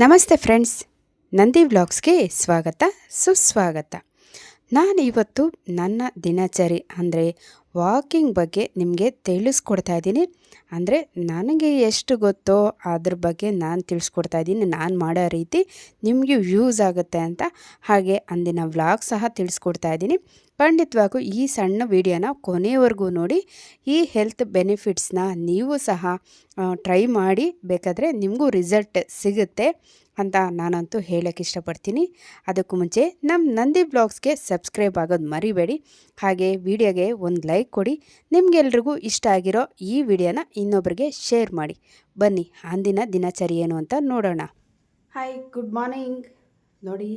ನಮಸ್ತೆ ಫ್ರೆಂಡ್ಸ್, ನಂದಿ ವ್ಲಾಗ್ಸ್ಗೆ ಸ್ವಾಗತ ಸುಸ್ವಾಗತ. ನಾನು ಇವತ್ತು ನನ್ನ ದಿನಚರಿ ಅಂದರೆ ವಾಕಿಂಗ್ ಬಗ್ಗೆ ನಿಮಗೆ ತಿಳಿಸ್ಕೊಡ್ತಾ ಇದ್ದೀನಿ. ಅಂದರೆ ನನಗೆ ಎಷ್ಟು ಗೊತ್ತೋ ಅದ್ರ ಬಗ್ಗೆ ನಾನು ತಿಳಿಸ್ಕೊಡ್ತಾ ಇದ್ದೀನಿ. ನಾನು ಮಾಡೋ ರೀತಿ ನಿಮಗೆ ಯೂಸ್ ಆಗುತ್ತೆ ಅಂತ. ಹಾಗೆ ಅಂದಿನ ವ್ಲಾಗ್ ಸಹ ತಿಳಿಸ್ಕೊಡ್ತಾ ಇದ್ದೀನಿ. ಖಂಡಿತವಾಗೂ ಈ ಸಣ್ಣ ವಿಡಿಯೋನ ಕೊನೆಯವರೆಗೂ ನೋಡಿ. ಈ ಹೆಲ್ತ್ ಬೆನಿಫಿಟ್ಸ್ನ ನೀವು ಸಹ ಟ್ರೈ ಮಾಡಿ, ಬೇಕಾದರೆ ನಿಮಗೂ ರಿಸಲ್ಟ್ ಸಿಗುತ್ತೆ ಅಂತ ನಾನಂತೂ ಹೇಳೋಕ್ಕೆ ಇಷ್ಟಪಡ್ತೀನಿ. ಅದಕ್ಕೂ ಮುಂಚೆ ನಮ್ಮ ನಂದಿ ಬ್ಲಾಗ್ಸ್ಗೆ ಸಬ್ಸ್ಕ್ರೈಬ್ ಆಗೋದು ಮರಿಬೇಡಿ. ಹಾಗೆ ವಿಡಿಯೋಗೆ ಒಂದು ಲೈಕ್ ಕೊಡಿ. ನಿಮಗೆಲ್ರಿಗೂ ಇಷ್ಟ ಆಗಿರೋ ಈ ವಿಡಿಯೋನ ಇನ್ನೊಬ್ಬರಿಗೆ ಶೇರ್ ಮಾಡಿ. ಬನ್ನಿ ಅಂದಿನ ದಿನಚರಿ ಏನು ಅಂತ ನೋಡೋಣ. Hi, good morning. ನೋಡಿ,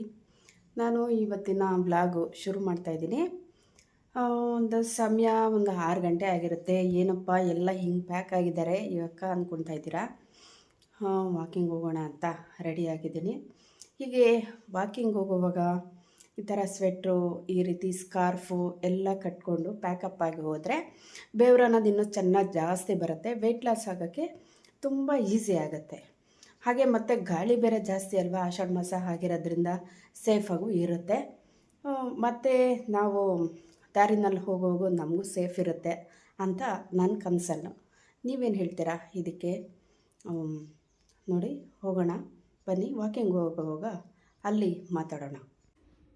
ನಾನು ಇವತ್ತಿನ ಬ್ಲಾಗು ಶುರು ಮಾಡ್ತಾಯಿದ್ದೀನಿ. ಒಂದು ಸಮಯ 6 ಗಂಟೆ ಆಗಿರುತ್ತೆ. ಏನಪ್ಪ ಎಲ್ಲ ಹಿಂಗೆ ಪ್ಯಾಕ್ ಆಗಿದ್ದಾರೆ ಇವಕ್ಕ ಅಂದ್ಕೊಳ್ತಾ ಇದ್ದೀರಾ. ವಾಕಿಂಗ್ ಹೋಗೋಣ ಅಂತ ರೆಡಿಯಾಗಿದ್ದೀನಿ. ಹೀಗೆ ವಾಕಿಂಗ್ ಹೋಗುವಾಗ ಈ ಥರ ಸ್ವೆಟ್ರು, ಈ ರೀತಿ ಸ್ಕಾರ್ಫು ಎಲ್ಲ ಕಟ್ಕೊಂಡು ಪ್ಯಾಕಪ್ ಆಗಿ ಹೋದರೆ ಬೆವರು ಅನ್ನೋದು ಇನ್ನೂ ಚೆನ್ನಾಗಿ ಜಾಸ್ತಿ ಬರುತ್ತೆ. ವೆಯ್ಟ್ ಲಾಸ್ ಆಗೋಕ್ಕೆ ತುಂಬ ಈಸಿ ಆಗುತ್ತೆ. ಹಾಗೆ ಮತ್ತು ಗಾಳಿ ಬೇರೆ ಜಾಸ್ತಿ ಅಲ್ವಾ, ಆಷಾಢ ಮಾಸ ಆಗಿರೋದ್ರಿಂದ ಸೇಫಾಗೂ ಇರುತ್ತೆ. ಮತ್ತು ನಾವು ದಾರಿನಲ್ಲಿ ಹೋಗೋಗು ನಮಗೂ ಸೇಫ್ ಇರುತ್ತೆ ಅಂತ ನನ್ನ ಕನಸನ್ನು. ನೀವೇನು ಹೇಳ್ತೀರಾ ಇದಕ್ಕೆ? ನೋಡಿ, ಹೋಗೋಣ ಬನ್ನಿ. ವಾಕಿಂಗ್ ಹೋಗುವಾಗ ಅಲ್ಲಿ ಮಾತಾಡೋಣ.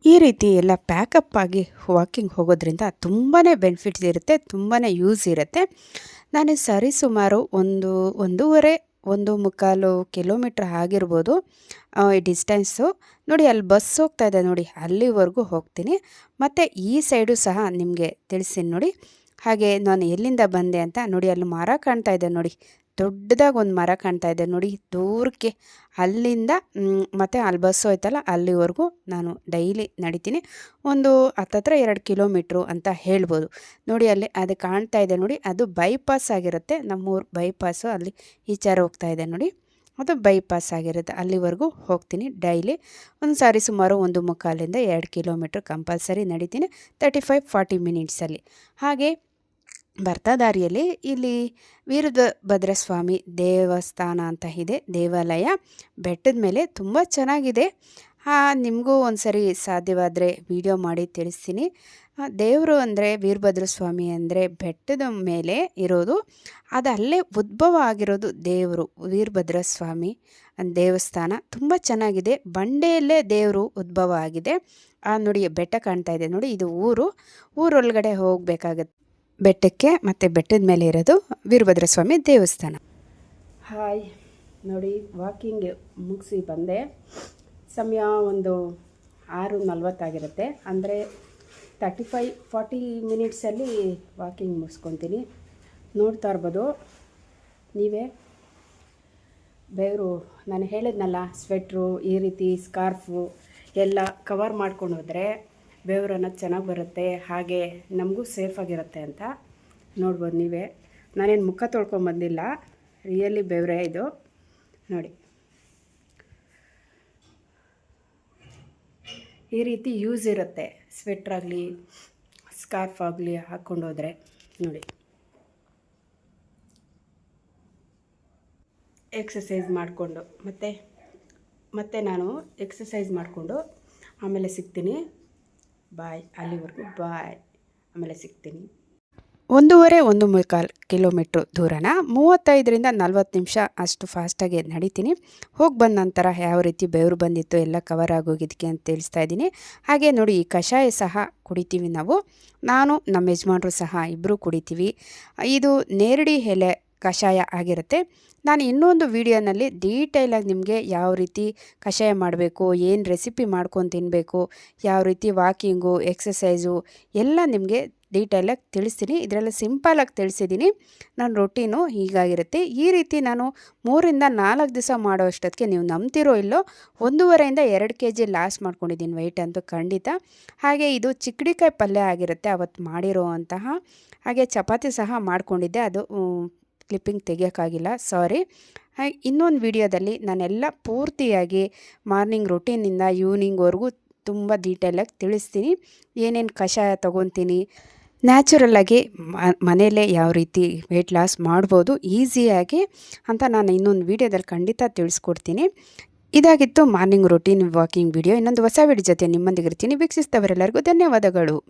ಈ ರೀತಿ ಎಲ್ಲ ಪ್ಯಾಕಪ್ ಆಗಿ ವಾಕಿಂಗ್ ಹೋಗೋದ್ರಿಂದ ತುಂಬಾ ಬೆನಿಫಿಟ್ಸ್ ಇರುತ್ತೆ, ತುಂಬಾ ಯೂಸ್ ಇರುತ್ತೆ. ನಾನು ಸರಿಸುಮಾರು 1.5 ಕಿಲೋಮೀಟ್ರ್ ಆಗಿರ್ಬೋದು ಈ ಡಿಸ್ಟೆನ್ಸು. ನೋಡಿ, ಅಲ್ಲಿ ಬಸ್ ಹೋಗ್ತಾ ಇದೆ ನೋಡಿ, ಅಲ್ಲಿವರೆಗೂ ಹೋಗ್ತೀನಿ. ಮತ್ತು ಈ ಸೈಡು ಸಹ ನಿಮಗೆ ತಿಳಿಸ್ತೀನಿ ನೋಡಿ. ಹಾಗೆ ನಾನು ಎಲ್ಲಿಂದ ಬಂದೆ ಅಂತ ನೋಡಿ, ಅಲ್ಲಿ ಮರ ಕಾಣ್ತಾ ಇದೆ ನೋಡಿ, ದೊಡ್ಡದಾಗಿ ಒಂದು ಮರ ಕಾಣ್ತಾ ಇದೆ ನೋಡಿ ದೂರಕ್ಕೆ. ಅಲ್ಲಿಂದ ಮತ್ತು ಅಲ್ಲಿ ಬಸ್ ಹೋಯ್ತಲ್ಲ ಅಲ್ಲಿವರೆಗೂ ನಾನು ಡೈಲಿ ನಡಿತೀನಿ. ಹತ್ತತ್ರ 2 ಕಿಲೋಮೀಟ್ರು ಅಂತ ಹೇಳ್ಬೋದು. ನೋಡಿ, ಅಲ್ಲಿ ಅದು ಕಾಣ್ತಾ ಇದೆ ನೋಡಿ, ಅದು ಬೈಪಾಸ್ ಆಗಿರುತ್ತೆ. ನಮ್ಮೂರು ಬೈಪಾಸು ಅಲ್ಲಿ ಈಚಾರ ಹೋಗ್ತಾ ಇದೆ ನೋಡಿ, ಅದು ಬೈಪಾಸ್ ಆಗಿರುತ್ತೆ. ಅಲ್ಲಿವರೆಗೂ ಹೋಗ್ತೀನಿ ಡೈಲಿ. ಸುಮಾರು 1.25 2 ಕಿಲೋಮೀಟ್ರ್ ಕಂಪಲ್ಸರಿ ನಡಿತೀನಿ, 35-40 ಮಿನಿಟ್ಸಲ್ಲಿ. ಹಾಗೆ ಬರ್ತಾ ದಾರಿಯಲ್ಲಿ ಇಲ್ಲಿ ವೀರಭದ್ರ ಸ್ವಾಮಿ ದೇವಸ್ಥಾನ ಅಂತ ಇದೆ, ದೇವಾಲಯ. ಬೆಟ್ಟದ ಮೇಲೆ ತುಂಬ ಚೆನ್ನಾಗಿದೆ. ನಿಮಗೂ ಒಂದು ಸರಿ ಸಾಧ್ಯವಾದರೆ ವಿಡಿಯೋ ಮಾಡಿ ತಿಳಿಸ್ತೀನಿ. ದೇವರು ಅಂದರೆ ವೀರಭದ್ರ ಸ್ವಾಮಿ ಅಂದರೆ ಬೆಟ್ಟದ ಮೇಲೆ ಇರೋದು, ಅದು ಅಲ್ಲೇ ಉದ್ಭವ ಆಗಿರೋದು ದೇವರು ವೀರಭದ್ರ ಸ್ವಾಮಿ ದೇವಸ್ಥಾನ. ತುಂಬ ಚೆನ್ನಾಗಿದೆ. ಬಂಡೆಯಲ್ಲೇ ದೇವರು ಉದ್ಭವ ಆಗಿದೆ. ನೋಡಿ, ಬೆಟ್ಟ ಕಾಣ್ತಾ ಇದೆ ನೋಡಿ, ಇದು ಊರೊಳಗಡೆ ಹೋಗಬೇಕಾಗತ್ತೆ ಬೆಟ್ಟಕ್ಕೆ. ಮತ್ತು ಬೆಟ್ಟದ ಮೇಲೆ ಇರೋದು ವೀರಭದ್ರ ಸ್ವಾಮಿ ದೇವಸ್ಥಾನ. ಹಾಯ್, ನೋಡಿ, ವಾಕಿಂಗ್ ಮುಗಿಸಿ ಬಂದೆ. ಸಮಯ 6:40 ಆಗಿರುತ್ತೆ. ಅಂದರೆ 35-40 ಮಿನಿಟ್ಸಲ್ಲಿ ವಾಕಿಂಗ್ ಮುಗಿಸ್ಕೊತೀನಿ. ನೋಡ್ತಾ ಇರ್ಬೋದು ನೀವೇ ಬೆವರು. ನಾನು ಹೇಳಿದ್ನಲ್ಲ, ಸ್ವೆಟ್ರು, ಈ ರೀತಿ ಸ್ಕಾರ್ಫು ಎಲ್ಲ ಕವರ್ ಮಾಡ್ಕೊಂಡು ಹೋದರೆ ಬೆವರು ಅನ್ನೋದು ಚೆನ್ನಾಗಿ ಬರುತ್ತೆ. ಹಾಗೆ ನಮಗೂ ಸೇಫಾಗಿರುತ್ತೆ ಅಂತ ನೋಡ್ಬೋದು ನೀವೇ. ನಾನೇನು ಮುಖ ತೊಳ್ಕೊಂಬಂದಿಲ್ಲ, ರಿಯಲಿ ಬೆವರೇ ಇದು ನೋಡಿ. ಈ ರೀತಿ ಯೂಸ್ ಇರುತ್ತೆ, ಸ್ವೆಟ್ರಾಗಲಿ ಸ್ಕಾರ್ಫ್ ಆಗಲಿ ಹಾಕ್ಕೊಂಡೋದ್ರೆ ನೋಡಿ. ಎಕ್ಸಸೈಸ್ ಮಾಡಿಕೊಂಡು ಮತ್ತೆ ನಾನು ಎಕ್ಸಸೈಸ್ ಮಾಡಿಕೊಂಡು ಆಮೇಲೆ ಸಿಗ್ತೀನಿ. ಬಾಯ್, ಅಲ್ಲಿವರೆಗೂ ಬಾಯ್, ಆಮೇಲೆ ಸಿಗ್ತೀನಿ. 1.5 ಕಿಲೋಮೀಟ್ರ್ ದೂರನ 35-40 ನಿಮಿಷ ಅಷ್ಟು ಫಾಸ್ಟಾಗಿ ನಡಿತೀನಿ. ಹೋಗಿ ಬಂದ ನಂತರ ಯಾವ ರೀತಿ ಬೆವರು ಬಂದಿತ್ತು ಎಲ್ಲ ಕವರ್ ಆಗೋಗಿದ್ದಕ್ಕೆ ಅಂತ ತಿಳಿಸ್ತಾ ಇದ್ದೀನಿ. ಹಾಗೆ ನೋಡಿ, ಈ ಕಷಾಯ ಸಹ ಕುಡಿತೀವಿ ನಾವು. ನಾನು ನಮ್ಮ ಯಜಮಾನರು ಸಹ ಇಬ್ಬರು ಕುಡಿತೀವಿ. ಇದು ನೇರಡಿ ಎಲೆ ಕಷಾಯ ಆಗಿರುತ್ತೆ. ನಾನು ಇನ್ನೊಂದು ವಿಡಿಯೋನಲ್ಲಿ ಡೀಟೇಲಾಗಿ ನಿಮಗೆ ಯಾವ ರೀತಿ ಕಷಾಯ ಮಾಡಬೇಕು, ಏನು ರೆಸಿಪಿ ಮಾಡ್ಕೊಂಡು ತಿನ್ನಬೇಕು, ಯಾವ ರೀತಿ ವಾಕಿಂಗು ಎಕ್ಸಸೈಸು ಎಲ್ಲ ನಿಮಗೆ ಡೀಟೇಲಾಗಿ ತಿಳಿಸ್ತೀನಿ. ಇದರಲ್ಲಿ ಸಿಂಪಲಾಗಿ ತಿಳಿಸಿದ್ದೀನಿ. ನನ್ನ ರೊಟೀನು ಹೀಗಾಗಿರುತ್ತೆ. ಈ ರೀತಿ ನಾನು 3-4 ದಿವಸ ಮಾಡೋ ಅಷ್ಟೊತ್ತಿಗೆ ನೀವು ನಂಬ್ತಿರೋ ಇಲ್ಲೋ 1.5-2 kg ಲಾಸ್ ಮಾಡ್ಕೊಂಡಿದ್ದೀನಿ ವೆಯ್ಟ್ ಅಂತೂ ಖಂಡಿತ. ಹಾಗೆ ಇದು ಚಿಕ್ಕಡಿಕಾಯಿ ಪಲ್ಯ ಆಗಿರುತ್ತೆ ಅವತ್ತು ಮಾಡಿರೋ ಅಂತಹ. ಹಾಗೆ ಚಪಾತಿ ಸಹ ಮಾಡ್ಕೊಂಡಿದ್ದೆ, ಅದು ಕ್ಲಿಪ್ಪಿಂಗ್ ತೆಗಿಯೋಕ್ಕಾಗಿಲ್ಲ, ಸಾರಿ. ಹಾಗೆ ಇನ್ನೊಂದು ವಿಡಿಯೋದಲ್ಲಿ ನಾನೆಲ್ಲ ಪೂರ್ತಿಯಾಗಿ ಮಾರ್ನಿಂಗ್ ರೊಟೀನಿಂದ ಈವ್ನಿಂಗ್ವರೆಗೂ ತುಂಬ ಡೀಟೇಲಾಗಿ ತಿಳಿಸ್ತೀನಿ. ಏನೇನು ಕಷಾಯ ತೊಗೊತೀನಿ, ನ್ಯಾಚುರಲ್ಲಾಗಿ ಮನೆಯಲ್ಲೇ ಯಾವ ರೀತಿ ವೆಯ್ಟ್ ಲಾಸ್ ಮಾಡ್ಬೋದು ಈಸಿಯಾಗಿ ಅಂತ ನಾನು ಇನ್ನೊಂದು ವಿಡಿಯೋದಲ್ಲಿ ಖಂಡಿತ ತಿಳಿಸ್ಕೊಡ್ತೀನಿ. ಇದಾಗಿತ್ತು ಮಾರ್ನಿಂಗ್ ರೂಟೀನ್ ವಾಕಿಂಗ್ ವಿಡಿಯೋ. ಇನ್ನೊಂದು ಹೊಸ ವಿಡಿಯೋ ಜೊತೆ ನಿಮ್ಮೊಂದಿಗೆ ಇರ್ತೀನಿ. ವೀಕ್ಷಿಸಿದವರೆಲ್ಲರಿಗೂ ಧನ್ಯವಾದಗಳು.